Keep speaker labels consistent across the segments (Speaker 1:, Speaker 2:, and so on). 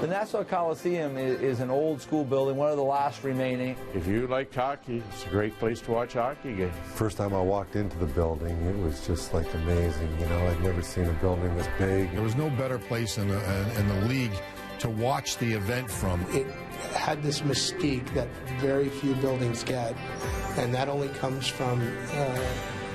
Speaker 1: The Nassau Coliseum is an old school building, one of the last remaining.
Speaker 2: If you like hockey, it's a great place to watch a hockey game.
Speaker 3: First time I walked into the building, it was just like amazing. You know, I'd never seen a building this big.
Speaker 4: There was no better place in the league to watch the event from.
Speaker 5: It had this mystique that very few buildings get, and that only comes from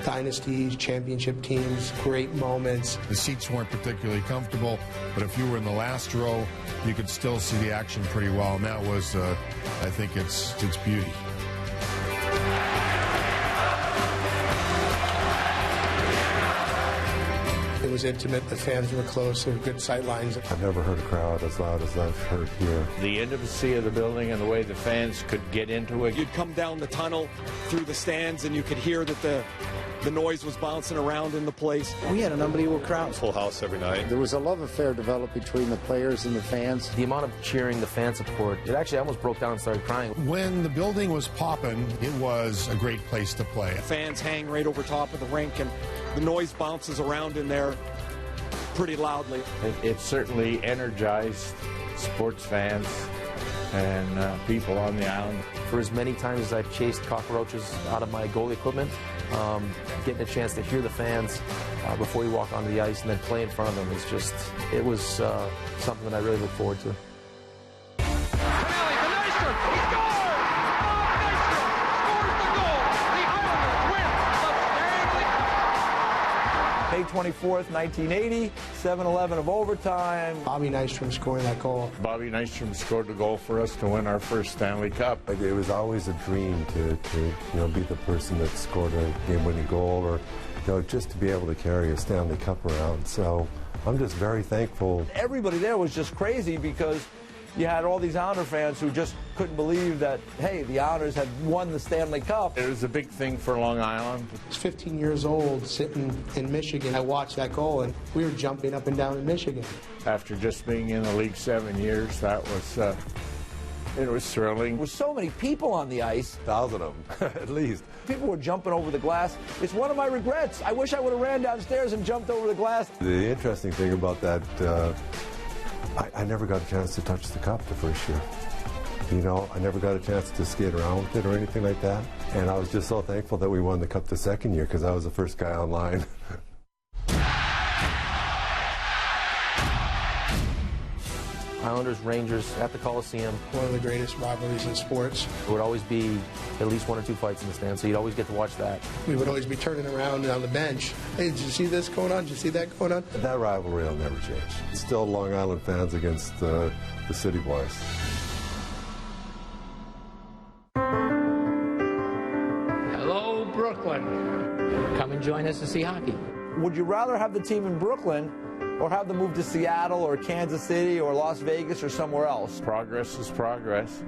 Speaker 5: dynasties, championship teams, great moments.
Speaker 4: The seats weren't particularly comfortable, but if you were in the last row, you could still see the action pretty well, and that was, I think, its beauty.
Speaker 5: It was intimate, the fans were close, there were good sight lines.
Speaker 3: I've never heard a crowd as loud as I've heard here.
Speaker 2: The intimacy of the building and the way the fans could get into it.
Speaker 6: You'd come down the tunnel through the stands and you could hear that the noise was bouncing around in the place.
Speaker 5: We had an unbelievable crowd.
Speaker 7: Full house every night.
Speaker 8: There was a love affair developed between the players and the fans.
Speaker 9: The amount of cheering, the fan support, it actually almost broke down and started crying.
Speaker 4: When the building was popping, it was a great place to play.
Speaker 6: Fans hang right over top of the rink and the noise bounces around in there pretty loudly.
Speaker 2: It certainly energized sports fans and people on the island.
Speaker 9: For as many times as I've chased cockroaches out of my goalie equipment, getting a chance to hear the fans before you walk onto the ice and then play in front of them is just, it was something that I really look forward to.
Speaker 1: May 24th, 1980, 7-11 of overtime.
Speaker 5: Bobby Nystrom scoring that goal.
Speaker 2: Bobby Nystrom scored the goal for us to win our first Stanley Cup.
Speaker 3: It was always a dream to be the person that scored a game-winning goal, or just to be able to carry a Stanley Cup around. So I'm just very thankful.
Speaker 1: Everybody there was just crazy because you had all these Islander fans who just couldn't believe that, hey, the Islanders had won the Stanley Cup.
Speaker 2: It was a big thing for Long Island.
Speaker 5: I was 15 years old, sitting in Michigan. I watched that goal, and we were jumping up and down in Michigan.
Speaker 2: After just being in the league 7 years, that was, it was thrilling.
Speaker 1: There were so many people on the ice.
Speaker 3: 1,000 of them, at least.
Speaker 1: People were jumping over the glass. It's one of my regrets. I wish I would have ran downstairs and jumped over the glass.
Speaker 3: The interesting thing about that, I never got a chance to touch the cup the first year. I never got a chance to skate around with it or anything like that. And I was just so thankful that we won the cup the second year because I was the first guy online.
Speaker 9: Islanders, Rangers at the Coliseum.
Speaker 5: One of the greatest rivalries in sports.
Speaker 9: There would always be at least 1 or 2 fights in the stands, so you'd always get to watch that.
Speaker 5: We would always be turning around on the bench. Hey, did you see this going on? Did you see that going on?
Speaker 3: That rivalry will never change. It's still Long Island fans against the City Boys.
Speaker 10: Hello, Brooklyn. Come and join us to see hockey.
Speaker 1: Would you rather have the team in Brooklyn or have them move to Seattle or Kansas City or Las Vegas or somewhere else?
Speaker 2: Progress is progress,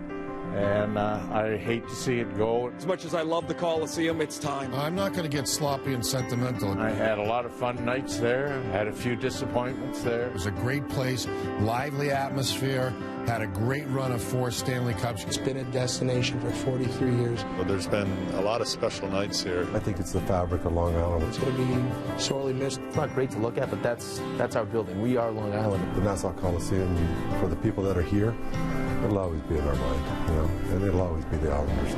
Speaker 2: and I hate to see it go.
Speaker 6: As much as I love the Coliseum, it's time.
Speaker 4: I'm not going to get sloppy and sentimental.
Speaker 2: I had a lot of fun nights there, had a few disappointments there.
Speaker 4: It was a great place, lively atmosphere, had a great run of 4 Stanley Cups.
Speaker 5: It's been a destination for 43 years.
Speaker 7: Well, there's been a lot of special nights here.
Speaker 3: I think it's the fabric of Long Island.
Speaker 5: It's going to be sorely missed.
Speaker 9: It's not great to look at, but that's our building. We are Long Island.
Speaker 3: The Nassau Coliseum, for the people that are here, it'll always be in our mind, and it'll always be the Islanders.